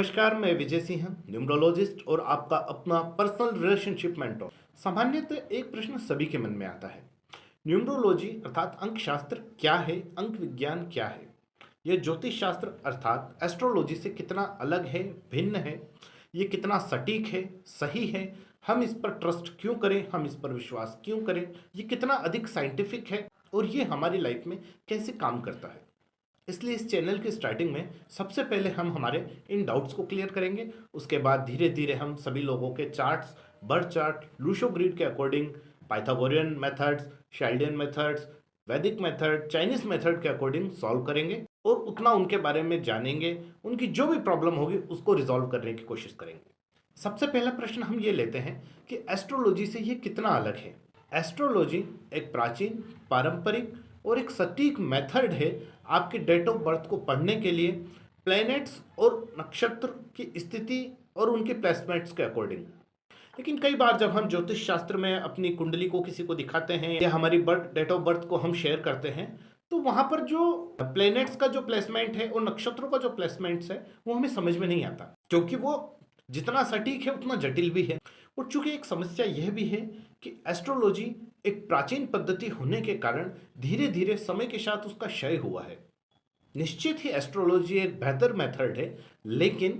नमस्कार, मैं विजय सिंह, न्यूमरोलॉजिस्ट और आपका अपना पर्सनल रिलेशनशिप मेंटोर। सामान्यतः एक प्रश्न सभी के मन में आता है, न्यूमरोलॉजी अर्थात अंक शास्त्र क्या है, अंक विज्ञान क्या है। यह ज्योतिष शास्त्र अर्थात एस्ट्रोलॉजी से कितना अलग है, भिन्न है, ये कितना सटीक है, सही है, हम इस पर ट्रस्ट क्यों करें, हम इस पर विश्वास क्यों करें, ये कितना अधिक साइंटिफिक है और ये हमारी लाइफ में कैसे काम करता है। इसलिए इस चैनल की स्टार्टिंग में सबसे पहले हम हमारे इन डाउट्स को क्लियर करेंगे। उसके बाद धीरे धीरे हम सभी लोगों के चार्ट्स, बर्थ चार्ट, लूशो ग्रिड के अकॉर्डिंग, पाइथागोरियन मेथड्स, शाइल्डियन मेथड्स, वैदिक मेथड, चाइनीज मेथड के अकॉर्डिंग सॉल्व करेंगे और उतना उनके बारे में जानेंगे, उनकी जो भी प्रॉब्लम होगी उसको रिजॉल्व करने की कोशिश करेंगे। सबसे पहला प्रश्न हम ये लेते हैं कि एस्ट्रोलॉजी से ये कितना अलग है। एस्ट्रोलॉजी एक प्राचीन, पारंपरिक और एक सटीक मेथड है आपकी डेट ऑफ बर्थ को पढ़ने के लिए, प्लैनेट्स और नक्षत्र की स्थिति और उनके प्लेसमेंट्स के अकॉर्डिंग। लेकिन कई बार जब हम ज्योतिष शास्त्र में अपनी कुंडली को किसी को दिखाते हैं या हमारी बर्थ डेट ऑफ बर्थ को हम शेयर करते हैं, तो वहाँ पर जो प्लैनेट्स का जो प्लेसमेंट है और नक्षत्रों का जो प्लेसमेंट्स है वो हमें समझ में नहीं आता, क्योंकि वो जितना सटीक है उतना जटिल भी है। और चूंकि एक समस्या यह भी है कि एस्ट्रोलॉजी एक प्राचीन पद्धति होने के कारण धीरे धीरे समय के साथ उसका क्षय हुआ है। निश्चित ही एस्ट्रोलॉजी एक बेहतर मेथड है, लेकिन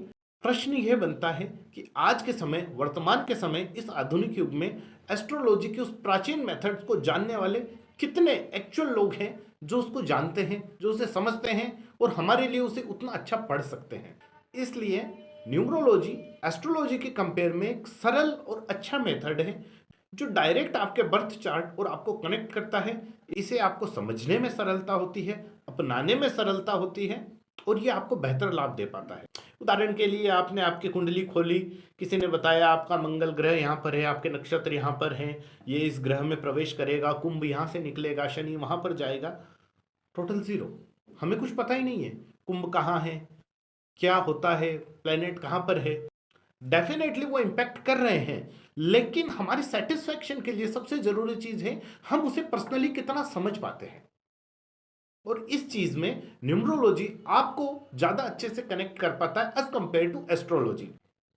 प्रश्न यह बनता है कि आज के समय, वर्तमान के समय, इस आधुनिक युग में एस्ट्रोलॉजी के उस प्राचीन मेथड्स को जानने वाले कितने एक्चुअल लोग हैं जो उसको जानते हैं, जो उसे समझते हैं और हमारे लिए उसे उतना अच्छा पढ़ सकते हैं। इसलिए न्यूमरोलॉजी एस्ट्रोलॉजी के कंपेयर में एक सरल और अच्छा मेथड है जो डायरेक्ट आपके बर्थ चार्ट और आपको कनेक्ट करता है। इसे आपको समझने में सरलता होती है, अपनाने में सरलता होती है और ये आपको बेहतर लाभ दे पाता है। उदाहरण के लिए आपने आपकी कुंडली खोली, किसी ने बताया आपका मंगल ग्रह यहाँ पर है, आपके नक्षत्र यहाँ पर हैं, ये इस ग्रह में प्रवेश करेगा, कुंभ यहाँ से निकलेगा, शनि वहाँ पर जाएगा। टोटल जीरो, हमें कुछ पता ही नहीं है कुंभ कहाँ है, क्या होता है, प्लेनेट कहाँ पर है। डेफिनेटली वो इम्पैक्ट कर रहे हैं, लेकिन हमारी सेटिस्फैक्शन के लिए सबसे जरूरी चीज है हम उसे पर्सनली कितना समझ पाते हैं। और इस चीज में न्यूमरोलॉजी आपको ज्यादा अच्छे से कनेक्ट कर पाता है एज कंपेयर टू एस्ट्रोलॉजी।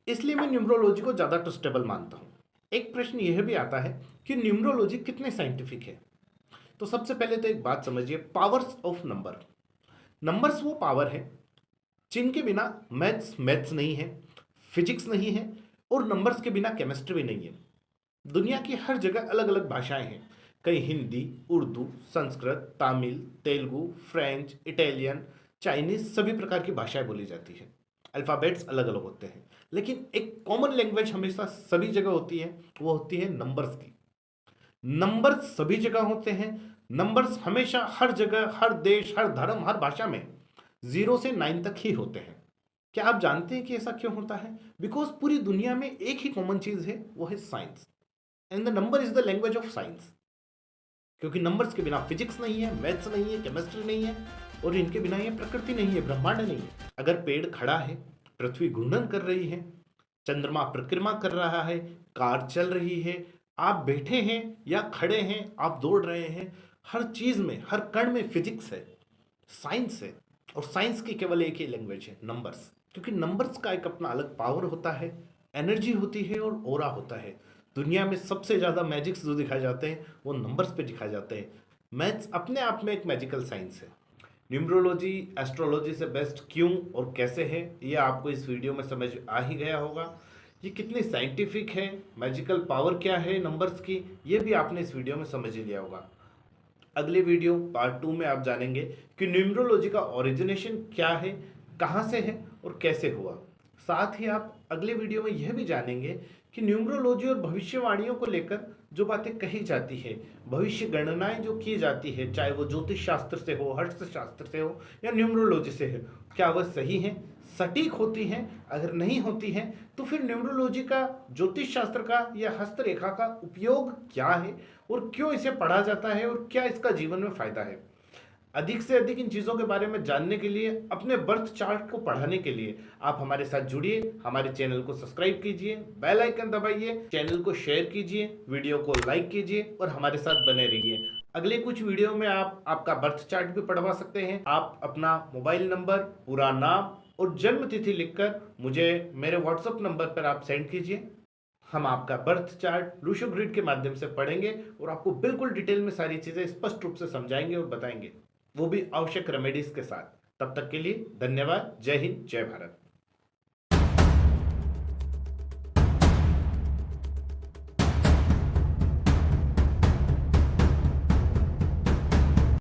इसलिए मैं न्यूमरोलॉजी को ज्यादा ट्रस्टेबल मानता हूं। एक प्रश्न यह भी आता है कि न्यूमरोलॉजी कितने साइंटिफिक है। तो सबसे पहले तो एक बात समझिए, पावर्स ऑफ नंबर। नंबर्स वो पावर है जिनके बिना मैथ्स नहीं है, फिजिक्स नहीं है और नंबर्स के बिना केमिस्ट्री भी नहीं है। दुनिया की हर जगह अलग अलग भाषाएं हैं, कहीं Hindi, Urdu, Sanskrit, Tamil, Telugu, French, Italian, Chinese, सभी प्रकार की भाषाएं बोली जाती है। अल्फ़ाबेट्स अलग अलग होते हैं, लेकिन एक कॉमन लैंग्वेज हमेशा सभी जगह होती है, वो होती है नंबर्स की। नंबर्स सभी जगह होते हैं। नंबर्स हमेशा हर जगह, हर देश, हर धर्म, हर भाषा में 0 से 9 तक ही होते हैं। क्या आप जानते हैं कि ऐसा क्यों होता है? बिकॉज पूरी दुनिया में एक ही कॉमन चीज है, वो है science, and the number is the language of science. क्योंकि नंबर्स के बिना फिजिक्स नहीं है, मैथ्स नहीं है, केमिस्ट्री नहीं है और इनके बिना ये प्रकृति नहीं है, ब्रह्मांड नहीं है। अगर पेड़ खड़ा है, पृथ्वी घूर्णन कर रही है, चंद्रमा परिक्रमा कर रहा है, कार चल रही है, आप बैठे हैं या खड़े हैं, आप दौड़ रहे हैं, हर चीज में, हर कण में फिजिक्स है, साइंस है। और साइंस की केवल एक ही लैंग्वेज है, नंबर्स। क्योंकि नंबर्स का एक अपना अलग पावर होता है, एनर्जी होती है और ओरा होता है। दुनिया में सबसे ज़्यादा मैजिक्स जो दिखाए जाते हैं वो नंबर्स पे दिखाए जाते हैं। मैथ्स अपने आप में एक मैजिकल साइंस है। न्यूमरोलॉजी एस्ट्रोलॉजी से बेस्ट क्यों और कैसे है, ये आपको इस वीडियो में समझ आ ही गया होगा। ये कितनी साइंटिफिक है, मैजिकल पावर क्या है नंबर्स की, ये भी आपने इस वीडियो में समझ ही लिया होगा। अगले वीडियो पार्ट 2 में आप जानेंगे कि न्यूमरोलॉजी का ओरिजिनेशन क्या है, कहाँ से है और कैसे हुआ। साथ ही आप अगले वीडियो में यह भी जानेंगे कि न्यूमरोलॉजी और भविष्यवाणियों को लेकर जो बातें कही जाती है, भविष्य गणनाएं जो की जाती है, चाहे वो ज्योतिष शास्त्र से हो, हस्त शास्त्र से हो या न्यूमरोलॉजी से हो, क्या वह सही है, सटीक होती हैं? अगर नहीं होती हैं तो फिर न्यूमरोलॉजी का, ज्योतिष शास्त्र का या हस्तरेखा का उपयोग क्या है और क्यों इसे पढ़ा जाता है और क्या इसका जीवन में फायदा है। अधिक से अधिक इन चीज़ों के बारे में जानने के लिए, अपने बर्थ चार्ट को पढ़ाने के लिए आप हमारे साथ जुड़िए, हमारे चैनल को सब्सक्राइब कीजिए, बेल आइकन दबाइए, चैनल को शेयर कीजिए, वीडियो को लाइक कीजिए और हमारे साथ बने रहिए। अगले कुछ वीडियो में आप आपका बर्थ चार्ट भी पढ़वा सकते हैं। आप अपना मोबाइल नंबर, पूरा नाम और जन्म तिथि लिखकर मुझे मेरे व्हाट्सएप नंबर पर आप सेंड कीजिए। हम आपका बर्थ चार्ट लूशो ग्रिड के माध्यम से पढ़ेंगे और आपको बिल्कुल डिटेल में सारी चीज़ें स्पष्ट रूप से समझाएंगे और बताएंगे, वो भी आवश्यक रेमेडीज के साथ। तब तक के लिए धन्यवाद। जय हिंद, जय भारत।